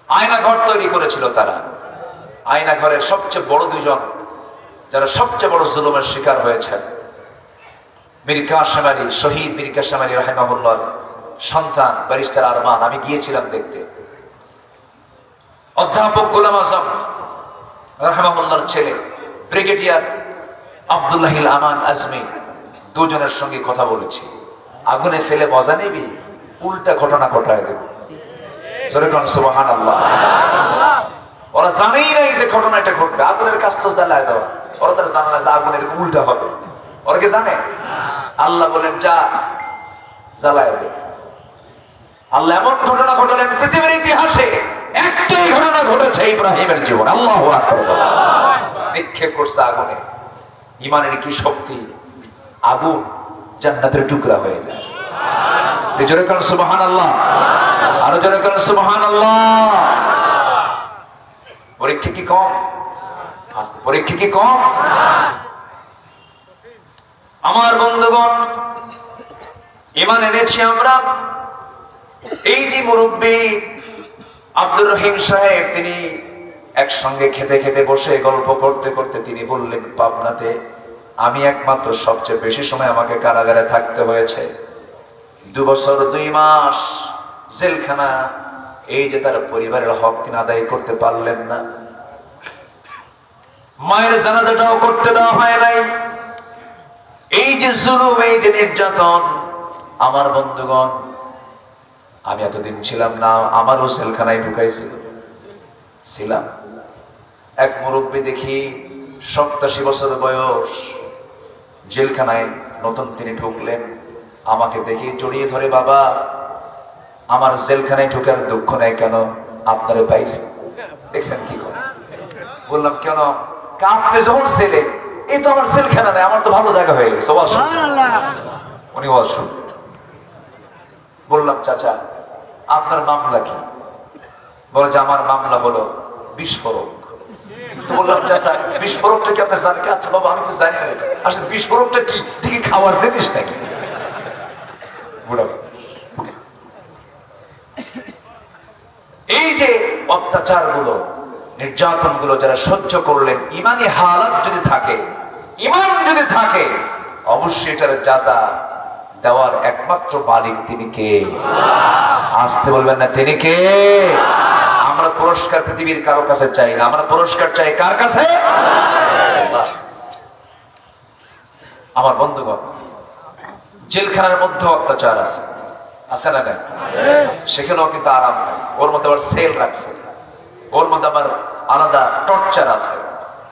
আয়না ঘর তৈরি করেছিল তারা। আয়না ঘরের সবচেয়ে বড় দুইজন যারা সবচেয়ে বড় জুলুমের শিকার হয়েছেন, মীর কাসেম আলী, শহীদ মীর কাসেম আলী রাহিমাহুল্লাহর সন্তান ব্যারিস্টার আরমান। আমি গিয়েছিলাম দেখতে। অধ্যাপক গোলাম আজম রাহিমাহুল্লাহর ছেলে ব্রিগেডিয়ার আব্দুল্লাহিল আমান আজমি, দুজনের সঙ্গে কথা বলেছি। আগুনে ফেলে মজা নেবি, উল্টা ঘটনা ঘটায় দেব। সুবহানাল্লাহ। ওরা জানেই নাই যে ঘটনাটা ঘটবে। আগুনের কাজ তো জ্বালায় দেওয়া, ওরা তার জানে না যে আগুনের উল্টা হবে। ওরা কি জানে? আল্লাহ বলেন যা জ্বালায় দে। আল্লাহ এমন ঘটনা ঘটালেন পৃথিবীর ইতিহাসে একটাই ঘটনা ঘটেছে ইব্রাহিমের জীবন। আল্লাহু আকবার। নিক্ষেপ করছে আগুনে। ইমানের কি শক্তি! আগুন জান্নাতের টুকরা হয়ে যায়। জোরে করেন সুবহানাল্লাহ। আরো জোরে করেন সুবহানাল্লাহ। পরীক্ষা কি কম? পরীক্ষা কি কম? আমার বন্ধুগণ, ঈমান এনেছি আমরা। এই যে মুরব্বী আব্দুর রহিম সাহেব, তিনি একসঙ্গে খেতে খেতে বসে গল্প করতে করতে তিনি বললেন, পাবনাতে আমি একমাত্র সবচেয়ে বেশি সময় আমাকে কারাগারে থাকতে হয়েছে। 2 বছর 2 মাস জেলখানা। এই যে তার পরিবারের হক তিনি আদায় করতে পারলেন না। মায়ের জানাজাটাও করতে দেওয়া হয় নাই। এই যে জুলুম, এই যে নির্যাতন, আমার বন্ধুগণ, আমি এতদিন ছিলাম না, আমারও জেলখানায় ঢুকাইছিল ছিলাম। এক মুরব্বী দেখি 87 বছর বয়স, জেলখানায় নতুন তিনি ঢুকলেন। আমাকে দেখি জড়িয়ে ধরে, বাবা আমার জেলখানায় ঢুকার দুঃখ নেই কেন? আপনারে পাইছি। দেখছেন কি করে? বললাম কেন? আপনি যখন জেলে, এই তো আমার জেলখানা নেই, আমার তো ভালো জায়গা হয়ে গেছে। উনি অসুখ। বললাম চাচা আপনার মামলা কি? বলে যে আমার মামলা হলো বিস্ফোরক। তো বললাম চাচা বিস্ফোরকটা কি আপনি জানেন? আচ্ছা বাবা আমি তো জানি না এটা। আসলে বিস্ফোরকটা কি? ঠিকই খাওয়ার জিনিস নাকি? এই যে অত্যাচার গুলো, নির্যাতন গুলো যারা সহ্য করলেন, ইমানি হালাত যদি থাকে, ইমান যদি থাকে, অবশ্যই এটার যাজা দেওয়ার একমাত্র মালিক তিনি কে? আসতে বলবেন না তিনি কে? আমরা পুরস্কার পৃথিবীর কারো কাছে চাই না, আমরা পুরস্কার চাই কার কাছে? আমার বন্ধুগণ, জেলখানার মধ্যে অত্যাচার আছে, আছে না? সেখানেও কিন্তু আরাম নাই। ওর মধ্যে আবার সেল রাখছে, ওর মধ্যে আবার আলাদা টর্চার আছে।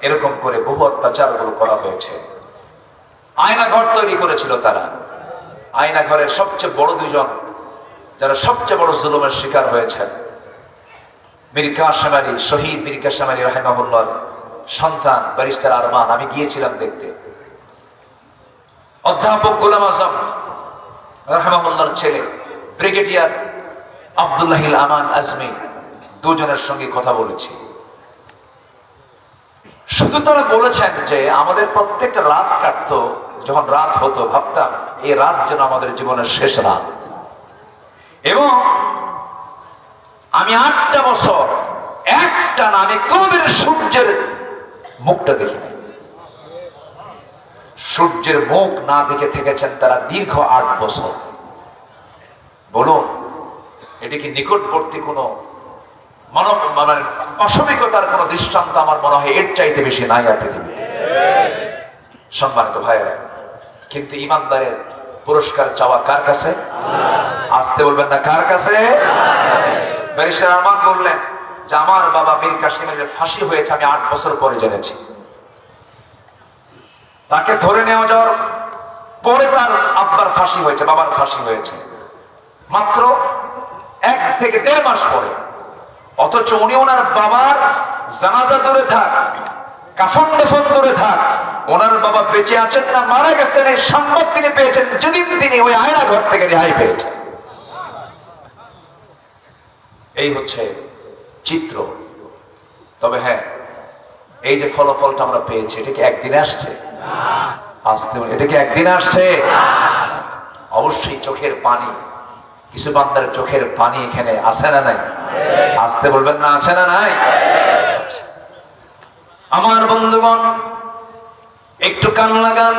এরকম করে বহু অত্যাচার গুলো করা হয়েছে। আয়না ঘর তৈরি করেছিল তারা। আয়না ঘরের সবচেয়ে বড় দুইজন যারা সবচেয়ে বড় জুলুমের শিকার হয়েছেন, মীর কাসেম আলী, শহীদ মীর কাসেম আলী রাহিমাহুল্লাহর সন্তান ব্যারিস্টার আরমান। আমি গিয়েছিলাম দেখতে। অধ্যাপক গোলাম আজম রাহিমাহুল্লাহর ছেলে ব্রিগেডিয়ার আব্দুল্লাহিল আমান আজমি, দুজনের সঙ্গে কথা বলেছি। শুধু তারা বলেছেন যে আমাদের প্রত্যেকটা রাত কাটতো, যখন রাত হতো ভাবতাম এই রাত যেন আমাদের জীবনের শেষ রাত। এবং আমি 8টা বছর একটা না, আমি কোনদিন সূর্যের মুখটা দেখিনি। সূর্যের মুখ না দেখে থেকেছেন তারা দীর্ঘ 8 বছর। বলুন এটি কি নিকটবর্তী কোন মানব মানে অসমিকতার কোন দৃষ্টান্ত? আমার মনে হয় এর চাইতে বেশি নাই আর পৃথিবীতে। সম্মানিত ভাইয়েরা, কিন্তু ইমানদারের পুরস্কার চাওয়া কার কাছে? আসতে বলবেন না কার কাছে? ব্যারিস্টার আরমান বললেন যে আমার বাবা মীর কাসেমের ফাঁসি হয়েছে আমি 8 বছর পরে জেনেছি। তাকে ধরে নেওয়া যাওয়ার পরে তার আব্বার ফাঁসি হয়েছে, বাবার ফাঁসি হয়েছে মাত্র 1 থেকে 1.5 মাস পরে। অথচ উনি ওনার বাবার জানাজা দূরে থাক, কাফন দাফন দূরে থাক, ওনার বাবা বেঁচে আছেন না মারা গেছেন এই সংবাদ তিনি পেয়েছেন যেদিন তিনি ওই আয়না ঘর থেকে রেহাই পেয়েছেন। এই হচ্ছে চিত্র। তবে হ্যাঁ, এই যে ফলাফলটা আমরা পেয়েছি, এটা কি একদিনে আসছে? আসতে এটা কি একদিনে আসছে? অবশ্যই চোখের পানি, কিছু বান্দার চোখের পানি এখানে আসে না নাই? আসতে বলবেন না, আছে না নাই? আমার বন্ধুগণ একটু কান লাগান।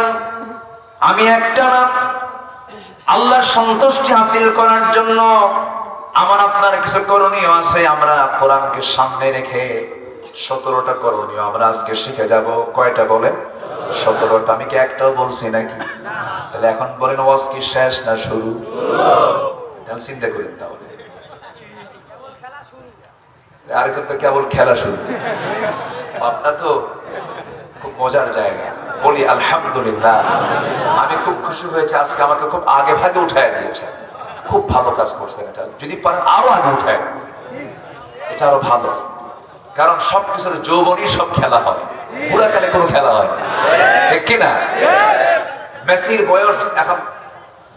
আমি একটা না, আল্লাহর সন্তুষ্টি হাসিল করার জন্য আমার আপনার কিছু করণীয় আছে। আমরা কোরআনকে সামনে রেখে 17টা করণীয় আমরা আজকে শিখে যাব। কয়টা বলে? 17টা। আমি কি একটাও বলছি নাকি? তাহলে এখন বলেন, ওয়াজ কি শেষ না শুরু? তাহলে চিন্তা করেন, তাহলে আরেকজন তো কেবল খেলা শুরু। আপনার তো খুব মজার জায়গা। বলি আলহামদুলিল্লাহ, আমি খুব খুশি হয়েছে আজকে আমাকে খুব আগে ভাগে উঠায় দিয়েছে। খুব ভালো কাজ করছেন। এটা যদি পারেন আরো আগে উঠায়, এটা আরো ভালো। কারণ সবকিছুর যৌবনই সব খেলা হয়, বুড়াকালে কোনো খেলা হয়, ঠিক কিনা? মেসির বয়স এখন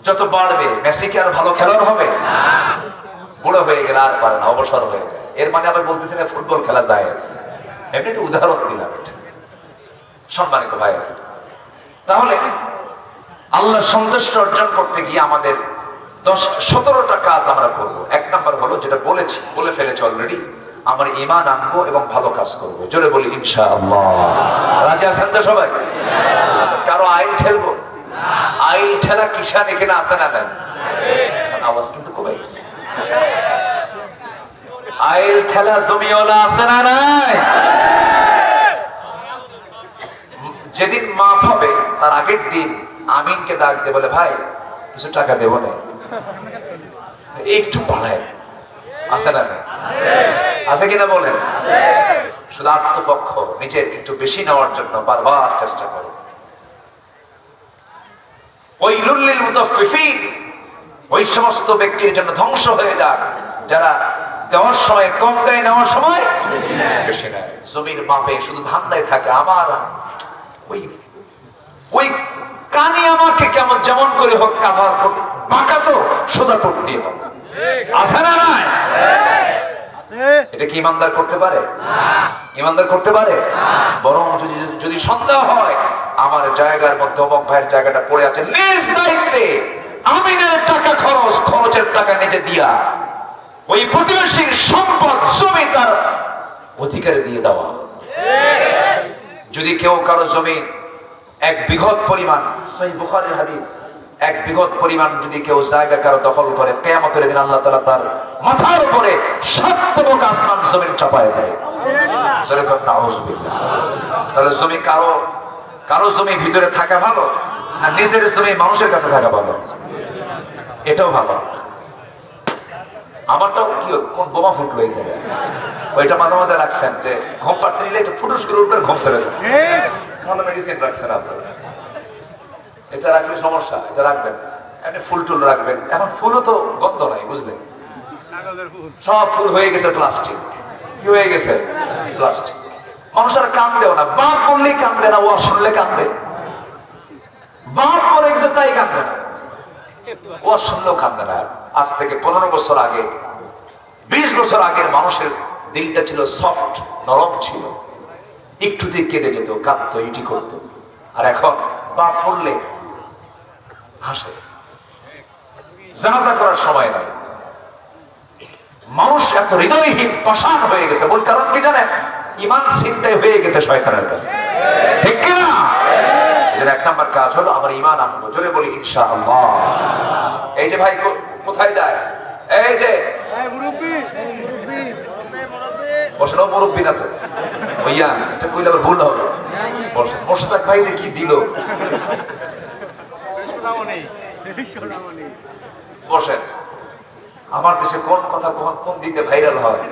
যত বাড়বে, মেসি কি আর ভালো খেলোয়াড় হবে? বুড়ো হয়ে গেলে আর পারে না, অবসর হয়ে যায়। এর মানে আবার বলতেছি না ফুটবল খেলা যায়, এমনি একটা উদাহরণ দিলাম। এটা সম্মানিত ভাই, তাহলে আল্লাহ সন্তুষ্ট অর্জন করতে গিয়ে আমাদের 17টা কাজ আমরা করব। 1 নাম্বার হলো, যেটা বলে ফেলেছি অলরেডি, আমার ঈমান আনবো এবং ভালো কাজ করব। জোরে বলি ইনশাআল্লাহ। রাজি আছেন তো সবাই? কারো আইল ঠেলবো? আইল ঠেলা কিসান এখানে আসে না? আওয়াজ কিন্তু কমে গেছে। আইল ঠেলা জমিওয়ালা আছে না নাই? যেদিন মাপ হবে তার আগের দিন আমিনকে ডাক দে, বলে ভাই কিছু টাকা দেবো না, একটু বাড়ায়। আছে না? আছে কিনা বলেন? শুধু আত্মপক্ষ নিজের একটু বেশি নেওয়ার জন্য বারবার চেষ্টা করো। ওয়াইলুল লিল মুতাফফিফিন, ওই সমস্ত ব্যক্তির জন্য ধ্বংস হয়ে যাক যারা দেওয়ার সময় কম দেয়, নেওয়ার সময় বেশি নেয়। জমির মাপে শুধু ধান্দায় থাকে, আমার ওই কানে আমাকে কেমন যেমন করে হোক কাভার বাঁকা তো সোজা করতে হবে। আছে না নাই? এটা কি ইমানদার করতে পারে? ইমানদার করতে পারে? বরং যদি সন্দেহ হয় আমার জায়গার মধ্যে অমুক ভাইয়ের জায়গাটা পড়ে আছে, নিজ দায়িত্বে আমিনের টাকা খরচের টাকা নিজে দিয়া ওই প্রতিবেশীর সম্পদ জমি তার অধিকারে দিয়ে দেওয়া। যদি কেউ কারো জমি 1 বিঘত পরিমাণ, সহিহ বুখারীর হাদিস, 1 বিঘত পরিমাণ যদি কেউ জায়গা কারো দখল করে, কিয়ামতের দিন আল্লাহ তাআলা তার মাথার উপরে 7 তবক আসমান জমিন চাপায় দেয়। যেরকম নাউজুবিল্লাহ। তাহলে জমি কারো জমি ভিতরে থাকা ভালো না নিজের জমি মানুষের কাছে থাকা ভালো? এটাও ভালো। আমারটাও কি কোন বোমা ফুটলো এই জায়গায়, ওইটা মাঝে মাঝে রাখছেন যে ঘুম পাড়তে নিলে একটু ফুটুস করে উঠবে, ঘুম ছেড়ে দেবে। ভালো মেডিসিন রাখছেন আপনারা, এটা রাখলে সমস্যা, এটা রাখবেন। এমনি ফুল টুল রাখবেন। এখন ফুলও তো গন্ধ নাই, বুঝলেন? সব ফুল হয়ে গেছে প্লাস্টিক। কি হয়ে গেছে? প্লাস্টিক। মানুষ আর কান্দেও না, বাপ বললেই কান্দে না, ও শুনলে কান্দে। বাপ বলে গেছে তাই কান্দে না, ও শুনলেও কান্দে না। আজ থেকে 15 বছর আগে, 20 বছর আগের মানুষের দিলটা ছিল সফট, নরম ছিল, একটুতে কেঁদে যেত, কাঁদতো, ইটি করতো। আর এখন বাপ বললে হাসে। জানাজা করার সময় নাই। মানুষ এত হৃদয়হীন, পাষাণ হয়ে গেছে। বল কারণ কি জানেন? ঈমান ছিনতাই হয়ে গেছে শয়তানের কাছে, ঠিক কি না? এর 1 নাম্বার কাজ হলো আমার ঈমান আনবো। জোরে বলি ইনশাআল্লাহ। এই যে ভাই কোথায় যায়? এই যে মুরব্বি, বসেন। মুরব্বি না তো ভাইয়া, এটা কইলে আবার ভুল হবে। বসেন। মোশতাক ভাই যে কি দিল, বসেন। আমার দেশে কোন কথা কোন দিকে ভাইরাল হয়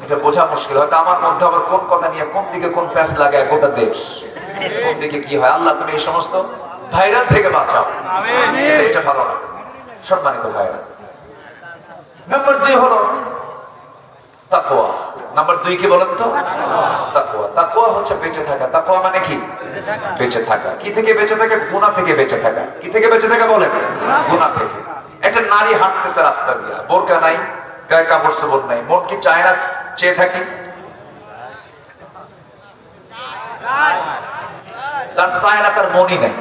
এটা বোঝা মুশকিল। হয়তো আমার মধ্যে আবার কোন কথা নিয়ে কোন দিকে কোন প্যাচ লাগায় গোটা দেশ, কোন দিকে কি হয়। আল্লাহ তুমি এই সমস্ত ভাইরাল থেকে বাঁচাও, এটা ভালো না। সম্মানিত ভাইরা, নাম্বার 2 হলো তাকওয়া। নাম্বার 2 কি বলেন তো? তাকওয়া। তাকওয়া হচ্ছে বেঁচে থাকা। তাকওয়া মানে কি? বেঁচে থাকা। কি থেকে বেঁচে থাকা? গুনাহ থেকে বেঁচে থাকা। কি থেকে বেঁচে থাকা বলেন? গুনাহ থেকে। একটা নারী হাঁটতেছে রাস্তা দিয়া, বোরকা নাই, গায়ে কাপড় চোপড় নাই, মন কি চায় না চেয়ে থাকি? যার চায় না তার মনই নাই,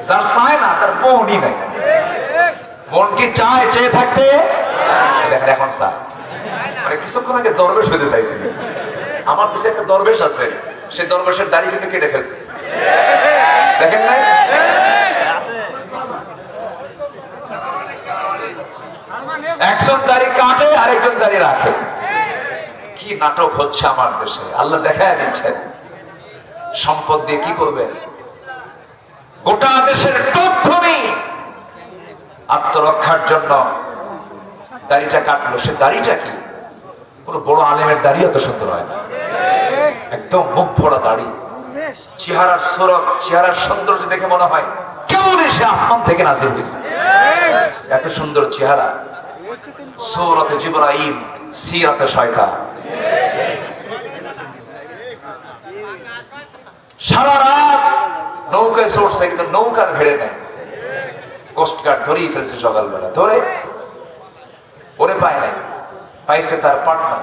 যার চায় না তার মনই নাই। মন কি চায় চেয়ে থাকতে? দেখেন এখন স্যার মানে কিছুক্ষণ আগে দরবেশ হতে চাইছিল। আমার দেশে একটা দরবেশ আছে, সে দরবেশের দাড়ি কিন্তু কেটে ফেলছে, দেখেন নাই? একজন দাড়ি কাটে আরেকজন দাড়ি রাখে। কি নাটক হচ্ছে আমার দেশে, আল্লাহ দেখায় দিচ্ছেন। সম্পদ দিয়ে কি করবে? গোটা দেশের টপ ধনী আত্মরক্ষার জন্য দাড়িটা কাটলো। সে দাড়িটা কি? কোন বড় আলেমের দাড়ি এত সুন্দর হয় না, একদম মুখ ভরা দাড়ি, চেহারার সুরত, চেহারার সৌন্দর্য দেখে মনে হয় কেমন সে আসমান থেকে নাজিল হয়েছে। এত সুন্দর চেহারা, সূরাতে জিবরাইল, সিরাতে শয়তান। সারা রাত নৌকায় চড়ছে, কিন্তু নৌকার ভেড়ে নেয়। কোস্টগার্ড ধরেই ফেলছে সকালবেলা, ধরে ওরে পায় নাই, পাইছে তার পার্টনার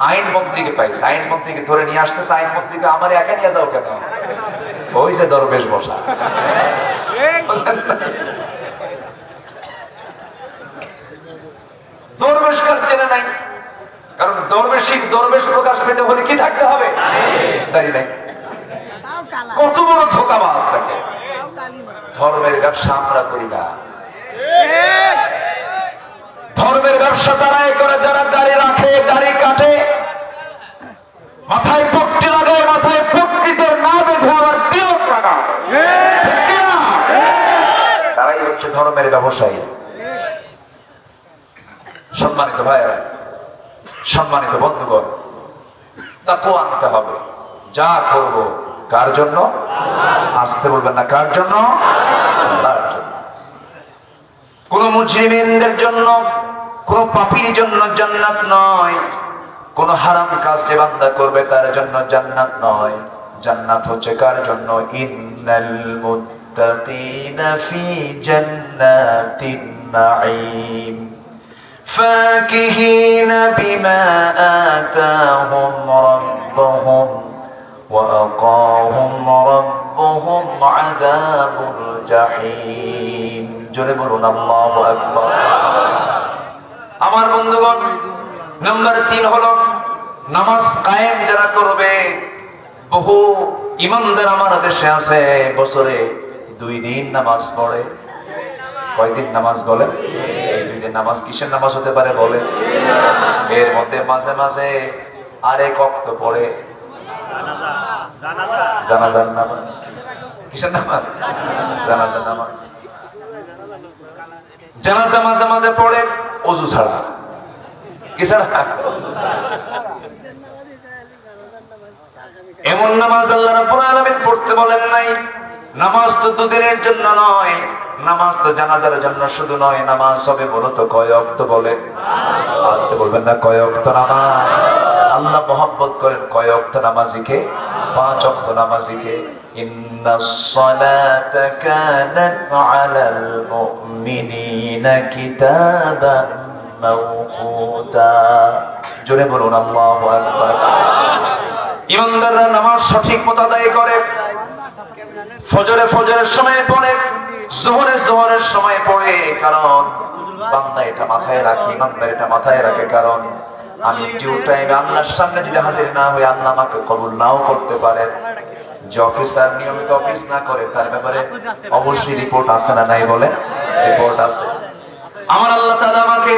আইন মন্ত্রীকে পাইছে। আইন মন্ত্রীকে ধরে নিয়ে আসতেছে। আইন মন্ত্রীকে আমার একা নিয়ে যাও কেন? ওই যে দরবেশ বসা। দরবেশ কার চেনে নাই, কারণ দরবেশ প্রকাশ পেতে হলে কি থাকতে হবে? তাই নাই? কত বড় ধোঁকাবাজ দেখে। ধর্মের ব্যবসা আমরা করি না, ধর্মের ব্যবসা তারাই করে যারা দাড়ি রাখে, দাড়ি কাটে, মাথায় পট্টি লাগায়, মাথায় পট্টিতে না বেঁধে আবার তিলক লাগায়, তারাই হচ্ছে ধর্মের ব্যবসায়ী। সম্মানিত ভাইয়েরা, সম্মানিত বন্ধুগণ, তাকওয়া আনতে হবে। যা করব কার জন্য? আসতে বলবেন না, কার জন্য? আল্লাহর জন্য। কোন মুজরিমিনদের জন্য, কোন পাপীর জন্য জান্নাত নয়। কোন হারাম কাজ যে বান্দা করবে তার জন্য জান্নাত নয়। জান্নাত হচ্ছে কার জন্য? ইন্নাল মুত্তাকিনা ফি জান্নাতিন নাঈম ফাকিহিনা বিমা আতাহুম রাব্বুহুম ওয়া আকাহুম রাব্বুহুম আযাবুল জাহিম। জোরে বলুন আল্লাহু আকবার। আমার বন্ধুগণ, নাম্বার 3 হলো নামাজ কায়েম যারা করবে। বহু ইমানদার আমার দেশে আছে, বছরে 2 দিন নামাজ পড়ে। কয়দিন নামাজ বলে? 2 দিন নামাজ। কিসের নামাজ হতে পারে বলে? এর মধ্যে মাঝে মাঝে আরেক ওয়াক্ত পড়ে জানাজার নামাজ। কিসের নামাজ? জানাজার নামাজ। জানাজা মাঝে মাঝে পড়ে ওযু ছাড়া। কি ছাড়া? এমন নামাজ আল্লাহ রাব্বুল আলামিন পড়তে বলেন নাই। নামাজ তো 2 দিনের জন্য নয়, নামাজ তো জানাজার জন্য শুধু নয়। নামাজ হবে বলো তো কয় ওয়াক্ত বলে? আসতে বলবেন না, কয় ওয়াক্ত নামাজ? আল্লাহ মহব্বত করেন কয় ওয়াক্ত নামাজিকে? 5 ওয়াক্ত নামাজিকে। ইন্নাস সালাতা কানাত আলাল মুমিনিনা কিতাবান মাওকুতা। জোরে বলুন আল্লাহু আকবার। ইমানদাররা নামাজ সঠিক মতো আদায় করে। ফজরের সময় পড়ে, যোহরের সময় পড়ে। কারণ বান্দা এটা মাথায় রাখে, ইমানদার এটা মাথায় রাখে, কারণ আমি ডিউ টাইমে আল্লাহর সামনে যদি হাজির না হই, আল্লাহ আমাকে কবুল নাও করতে পারেন। যে অফিসার নিয়মিত অফিস না করে তার ব্যাপারে অবশ্যই রিপোর্ট আছে না নাই? বলে রিপোর্ট আছে। আমার আল্লাহ তাআলা আমাকে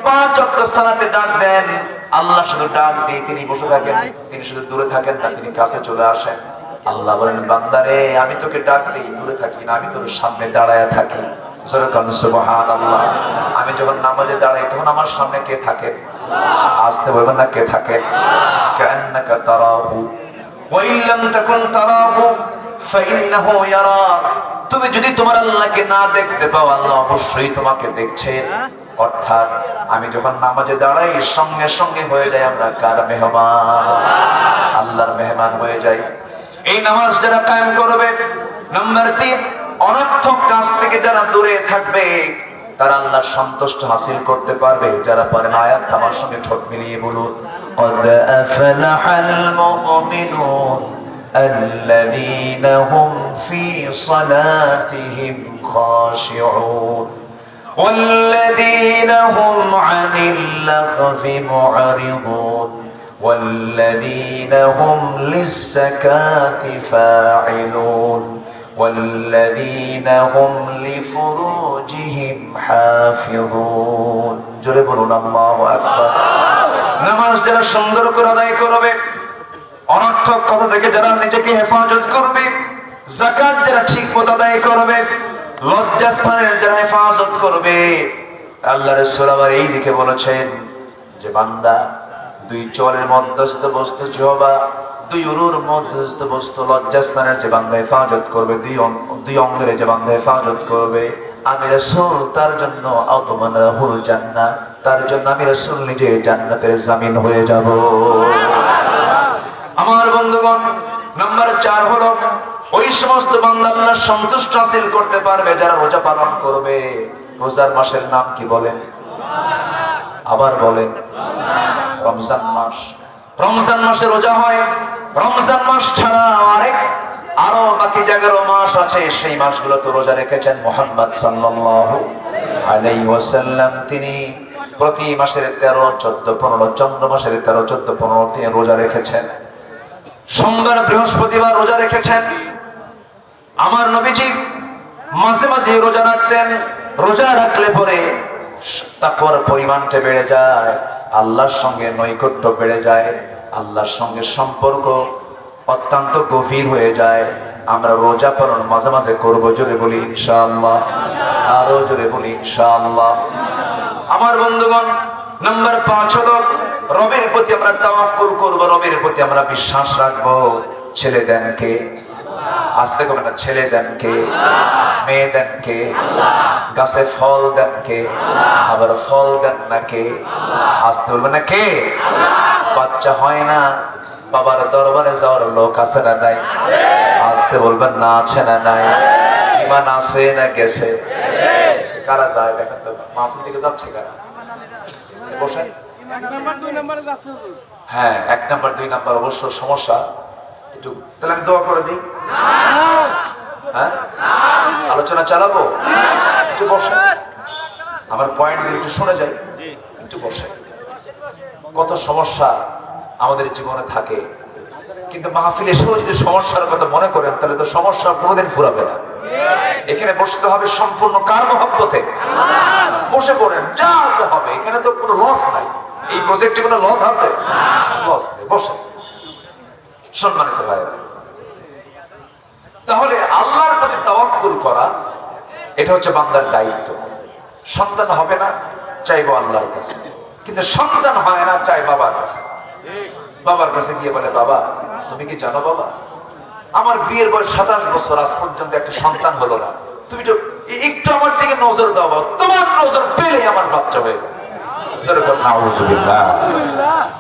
5 ওয়াক্ত সালাতে ডাক দেন। আল্লাহ শুধু ডাক দিয়ে তিনি বসে থাকেন, তিনি শুধু দূরে থাকেন না, তিনি কাছে চলে আসেন। আল্লাহ বলেন, বান্দারে আমি তোকে ডাক দিই, দূরে থাকি না, আমি তোর সামনে দাঁড়ায় থাকি। সুবহানাল্লাহ। আমি যখন নামাজে দাঁড়াই তখন আমার সামনে কে থাকে? আসতে বলবেন না, কে থাকে? কান্নাকা তারাহু ওয়া ইল্লাম তাকুন তারাহু ফাইন্নাহু ইয়ারাক। তুমি যদি তোমার আল্লাহকে না দেখতে পাও, আল্লাহ অবশ্যই তোমাকে দেখছেন। অর্থাৎ আমি যখন নামাজে দাঁড়াই সঙ্গে সঙ্গে হয়ে যায় আমরা কার মেহমান? আল্লাহর মেহমান হয়ে যাই। এই নামাজ যারা কায়েম করবে, নাম্বার 3, অনর্থক কাজ থেকে যারা দূরে থাকবে তারা আল্লাহর সন্তুষ্ট হাসিল করতে পারবে। যারা পারেন আয়াত আমার সঙ্গে ঠোঁট মিলিয়ে বলুন, قد أفلح المؤمنون الذين هم في صلاتهم خاشعون والذين هم عن اللغو معرضون والذين هم للزكاة فاعلون والذين هم لفروجهم حافظون জোরে বলুন আল্লাহু আকবার। নামাজ যারা সুন্দর করে আদায় করবে, অনর্থক কথা থেকে যারা নিজেকে হেফাজত করবে, যাকাত যারা ঠিকমতো আদায় করবে, লজ্জাস্থানের যারা হেফাজত করবে, আল্লাহ রাসূল আবার এই দিকে বলেছেন যে বান্দা দুই চোরের মধ্যস্থ বস্তু জিহ্বা, দুই উরুর মধ্যস্থ বস্তু লজ্জাস্থানের যে বান্দা হেফাজত করবে, দুই অঙ্গের যে বান্দা হেফাজত করবে, আমি রাসূল তার জন্য আতমানাহুল জান্নাহ, তার জন্য আমি রাসূল নিজে জান্নাতের জামিন হয়ে যাব। আমার বন্ধুগণ, নাম্বার 4 হলো ওই সমস্ত বান্দা আল্লাহর সন্তুষ্ট হাসিল করতে পারবে যারা রোজা পালন করবে। রোজার মাসের নাম কি বলেন? আবার বলেন। রমজান মাস। রমজান মাসে রোজা হয়। রমজান মাস ছাড়া আরো বাকি 11 মাস আছে, সেই মাসগুলো তো রোজা রেখেছেন মুহাম্মদ সাল্লাল্লাহু আলাইহি ওয়াসাল্লাম। তিনি প্রতি মাসের 13, 14, 15, চন্দ্র মাসের 13, 14, 15 তিনি রোজা রেখেছেন। সোমবার, বৃহস্পতিবার রোজা রেখেছেন। আমার নবীজি মাঝে মাঝে রোজা রাখতেন। রোজা রাখলে পরে তাকওয়ার পরিমাণটা বেড়ে যায়, আল্লাহর সঙ্গে নৈকট্য বেড়ে যায়, আল্লাহর সঙ্গে সম্পর্ক অত্যন্ত গভীর হয়ে যায়। আমরা রোজা পালন মাঝে মাঝে করবো, জোরে বলি ইনশাআল্লাহ, আরো জোরে বলি ইনশাআল্লাহ। আমার বন্ধুগণ, নাম্বার 5 হলো রবের প্রতি আমরা তাওয়াক্কুল করব, রবের প্রতি আমরা বিশ্বাস রাখবো। ছেলে দেন কে? আস্তে করে না, ছেলে দেন কে? মেয়ে দেন কে? গাছে ফল দেন কে? আবার ফল দেন না কে? আস্তে বলবেন না কে? বাচ্চা হয় না, বাবার দরবারে যাওয়ার লোক আছে না নাই? আস্তে বলবেন না, আছে না নাই? ঈমান আছে না গেছে? কারা যায় দেখেন তো, মাহফিল থেকে যাচ্ছে কারা? বসেন। হ্যাঁ, 1 নাম্বার 2 নাম্বার অবশ্য সমস্যা। একটু তাহলে আমি দোয়া করে দিই। হ্যাঁ, আলোচনা চালাবো। একটু বসেন, আমার পয়েন্টগুলো একটু শুনে যাই। একটু বসেন। কত সমস্যা আমাদের জীবনে থাকে, কিন্তু মাহফিলে এসেও যদি সমস্যার কথা মনে করেন তাহলে তো সমস্যা কোনোদিন ফুরাবে না। এখানে বসতে হবে সম্পূর্ণ কার মহব্বতে? বসে পড়েন, যা আছে হবে। এখানে তো কোনো লস নাই, এই প্রজেক্টে কোনো লস আছে? লস নেই। বসেন সম্মানিত ভাইরা। তাহলে আল্লাহর প্রতি তাওয়াক্কুল করা, এটা হচ্ছে বান্দার দায়িত্ব। সন্তান হবে না, চাইবো আল্লাহর কাছে, কিন্তু সন্তান হয় না, চাই বাবার কাছে। বাবার কাছে গিয়ে বলে, বাবা তুমি কি জানো বাবা, আমার বিয়ের বয়স 27 বছর, আজ পর্যন্ত একটা সন্তান হলো না, তুমি তো একটু আমার দিকে নজর দাও বাবা, তোমার নজর পেলে আমার বাচ্চা হয়ে গেল।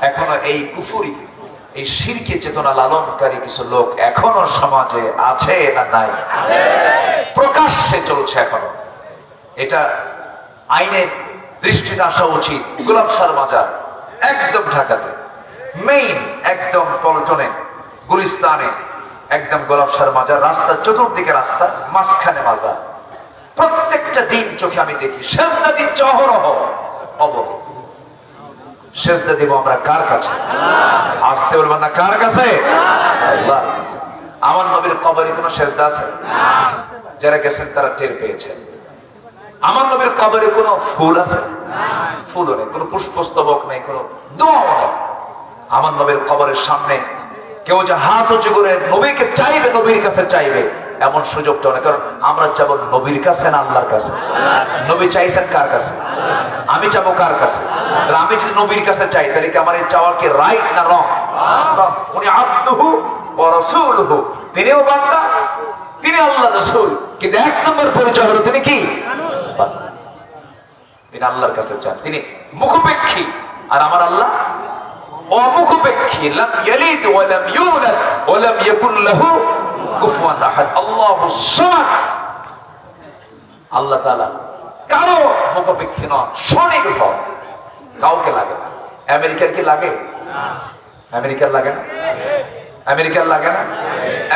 এখনো এই কুফরি, এই শিরকি চেতনা লালনকারী কিছু লোক এখনো সমাজে আছে না নাই? প্রকাশ্যে চলছে এখনো। এটা আইনের দৃষ্টিতে আসা উচিত। গোলাপসার বাজার একদম ঢাকাতে, মেইন একদম পল্টনে, গুলিস্তানে একদম গোলাপসার মাজার, রাস্তা চতুর্দিকে রাস্তা, মাঝখানে মাজার। প্রত্যেকটা দিন চোখে আমি দেখি সেজদা দিচ্ছে অহরহ। সেজদা দিব আমরা কার কাছে? আসতে বলবেন না, কার কাছে? আল্লাহর কাছে। আমার নবীর কবরে কোনো সেজদা আছে? যারা গেছেন তারা টের পেয়েছেন। আমার নবীর কবরে কোনো ফুল আছে? ফুলও নেই, কোনো পুষ্পস্তবক নেই, কোনো দোয়াও নেই। আমার নবীর কবরের সামনে কেউ যে হাত উঁচু করে নবীকে চাইবে, নবীর কাছে চাইবে, এমন সুযোগটা নেই। কারণ আমরা চাবো নবীর কাছে না আল্লাহর কাছে? নবী চাইছেন কার কাছে? আমি চাবো কার কাছে? আমি যদি নবীর কাছে চাই তাহলে কি আমার এই চাওয়ার কি রাইট না রং? উনি আব্দুহু ওয়া রাসূলুহু, তিনিও বান্দা, তিনি আল্লাহর রাসূল। কিন্তু 1 নম্বর পরিচয় হলো তিনি কি? তিনি আল্লাহর কাছে চান। তিনি মুখোপেক্ষী, আর আমার আল্লাহ অমুখোপেক্ষী। লাম ইয়ালিদ ওয়া লাম ইউলাদ ওয়া লাম ইয়াকুল লাহু কুফুয়ান আহাদ। আল্লাহুস সামাদ। আল্লাহ তাআলা কারো মুখোপেক্ষী নন, স্বনির্ভর, কাউকে লাগে না। আমেরিকার কি লাগে? আমেরিকার লাগে না? আমেরিকার লাগে না?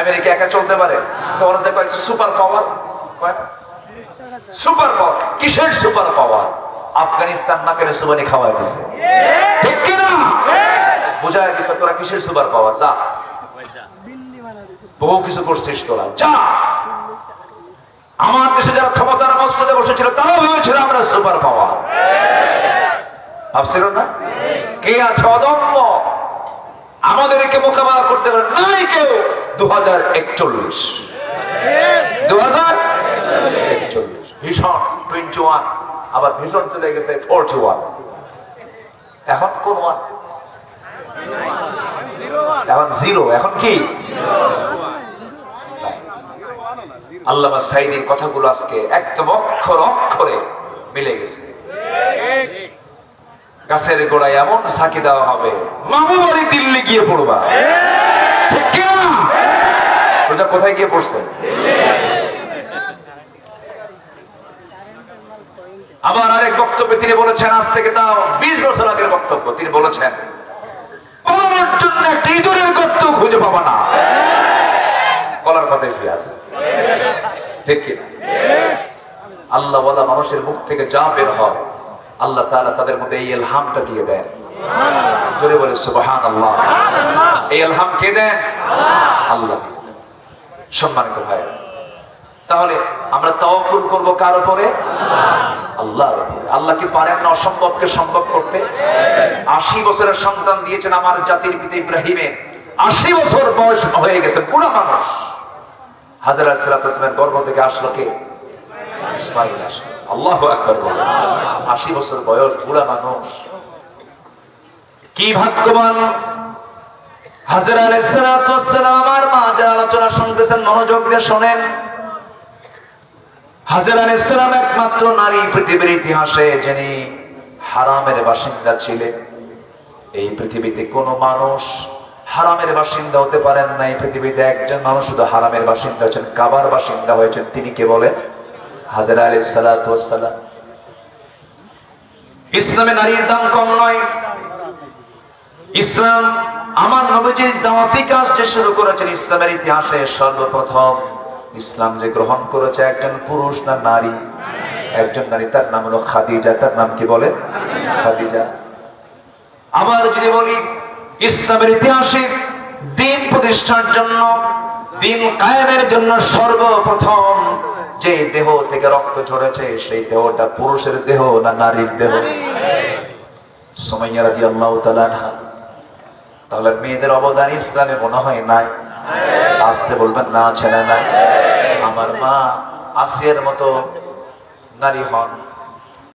আমেরিকা একা চলতে পারে? তো ওরা যে কয় সুপার পাওয়ার, কয় না? Super power. কিসের সুপার পাওয়ার? আফগানিস্তান নাকের সুবানি খাওয়াই দিছে, ঠিক কিনা? বুঝাই দিছে তোরা কিসের সুপার পাওয়ার, যা বহু কিছু করছিস তোরা, যা। আমার দেশে যারা ক্ষমতার মস্তদে বসেছিল তারাও ভেবেছিল আমরা সুপার পাওয়ার, ভাবছিল না? কে আছে অদম্য আমাদেরকে মোকাবেলা করতে পারে? নাই কেউ। 2041 ভীষণ 21, আবার ভীষণ চলে গেছে 41, এখন কোন ওয়ান? এখন জিরো। এখন কি? আল্লামা সাঈদীর কথাগুলো আজকে একদম অক্ষর অক্ষরে মিলে গেছে। গাছের গোড়ায় এমন ঝাঁকি দেওয়া হবে, মামু বাড়ি দিল্লি গিয়ে পড়বা, ঠিক কিনা? ওটা কোথায় গিয়ে পড়ছে? আবার আরেক বক্তব্যে তিনি বলেছেন, আজ থেকে তাও 20 বছর আগের বক্তব্য, তিনি বলেছেন পালানোর জন্য একটা ইঁদুরের গর্ত খুঁজে পাবা না, কলার পাতায় শুয়ে আছে, ঠিক কিনা? আল্লাহ ওয়ালা মানুষের মুখ থেকে যা বের হয় আল্লাহ তাআলা তাদের মধ্যে এই ইলহামটা দিয়ে দেন। জোরে বলে সুবহানাল্লাহ। এই ইলহাম কে দেন? আল্লাহ। সম্মানিত ভাই, তাহলে আমরা তাওয়াক্কুল করব কার উপরে? আল্লাহর উপরে। আল্লাহ কি পারেন না অসম্ভবকে সম্ভব করতে? 80 বছরের সন্তান দিয়েছেন আমার জাতির পিতা ইব্রাহিমের। 80 বছর বয়স হয়ে গেছে, বুড়া মানুষ। হাজরা আলাইহিস সালামের গর্ভ থেকে আসলো কে? ইসমাঈল আসলো। আল্লাহু আকবার বলেন। 80 বছর বয়স, বুড়া মানুষ। কি ভাগ্যবান হাজরা আলাইহিস সালাম। আমার মা যারা আলোচনা শুনতেছেন মনোযোগ দিয়ে শোনেন। হাজরা আলাইহিস সালাম একমাত্র নারী পৃথিবীর ইতিহাসে যিনি হারামের বাসিন্দা ছিলেন। এই পৃথিবীতে কোনো মানুষ হারামের বাসিন্দা হতে পারেন না। এই পৃথিবীতে একজন মানুষ শুধু হারামের বাসিন্দা হয়েছেন, কাবার বাসিন্দা হয়েছেন। তিনি কে বলেন? হাজরা আলাইহিস সালাম। ইসলামে নারীর দাম কম নয়। ইসলাম আমার নবীজির দাওয়াতি কাজ যে শুরু করেছেন ইসলামের ইতিহাসে সর্বপ্রথম ইসলাম যে গ্রহণ করেছে একজন পুরুষ না নারী? একজন নারী, তার নাম হলো খাদিজা। তার নাম কি বলে? খাদিজা। আবার যদি বলি ইসলামের ইতিহাসে দিন প্রতিষ্ঠার জন্য, দিন কায়েমের জন্য সর্বপ্রথম যে দেহ থেকে রক্ত ঝরেছে সেই দেহটা পুরুষের দেহ না নারীর দেহ? সুমাইয়া রাদিয়াল্লাহু তাআলা আনহা। তাহলে মেয়েদের অবদান ইসলামে মনে হয় নাই? আসতে বলবেন না, ছেলে নাই। আমার মা আসিয়ার মতো নারী হন,